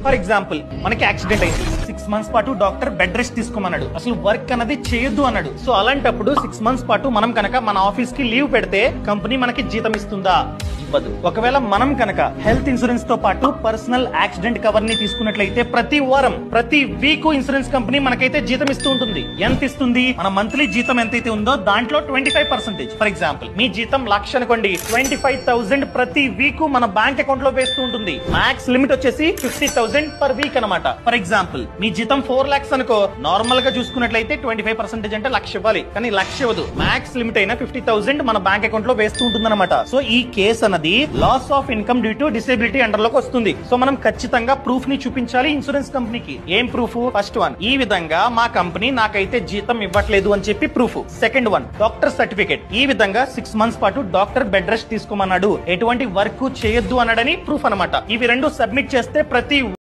For example మనకి accident అయింది 6 months పాటు డాక్టర్ బెడ్ రెస్ట్ తీసుకోమన్నాడు, అసలు వర్క్ అన్నది చేయొద్దు అన్నాడు. సో అలాంటప్పుడు 6 months పాటు మనం కనుక మన ఆఫీస్ కి లీవ్ పెడితే కంపెనీ మనకి జీతం ఇస్తుందా? ఇవ్వదు. ఒకవేళ మనం కనుక హెల్త్ ఇన్సూరెన్స్ తో పాటు పర్సనల్ యాక్సిడెంట్ కవర్ ని తీసుకున్నట్లయితే ప్రతి వారం ప్రతి వీక్ ఇన్సూరెన్స్ కంపెనీ మనకైతే జీతం ఇస్తూ ఉంటుంది. ఎంత ఇస్తుంది? మన మంత్లీ జీతం ఎంతైతే ఉందో దాంట్లో 25%. ఫర్ ఎగ్జాంపుల్ మీ జీతం 1,00,000 అనుకోండి, 25,000 ప్రతి వీక్ మన బ్యాంక్ అకౌంట్ లో వేస్తూ ఉంటుంది. మ్యాక్స్ లిమిట్ వచ్చేసి 50,000 పర్ వీక్ అనమాట. ఫర్ ఎగ్జాంపుల్ మీ జీతం 4 lakhs అనుకో, నార్మల్ గా చూసుకున్నట్లయితే 25% అంటే 1,00,000 ఇవ్వాలి, కానీ 1,00,000 ఇవ్వదు. మ్యాక్స్ లిమిట్ అయిన 50,000 మన బ్యాంక్ అకౌంట్ లో వేస్తూ ఉంటుంది అనమాట. సో ఈ కేసు అన్నది loss of income due to disability under లోకి వస్తుంది. సో మనం ఖచ్చితంగా ప్రూఫ్ ని చూపించాలి ఇన్సూరెన్స్ కంపెనీకి. ఏం ప్రూఫ్? ఫస్ట్ వన్, ఈ విధంగా మా కంపెనీ నాకైతే జీతం ఇవ్వట్లేదు అని చెప్పి proof. Second one, doctor certificate. ఈ విధంగా 6 months పాటు డాక్టర్ బెడ్ రెస్ట్ తీసుకోమన్నాడు, ఎటువంటి వర్క్ చేయొద్దు అన్నాడని ప్రూఫ్ అనమాట. ఇవి రెండు సబ్మిట్ చేస్తే ప్రతి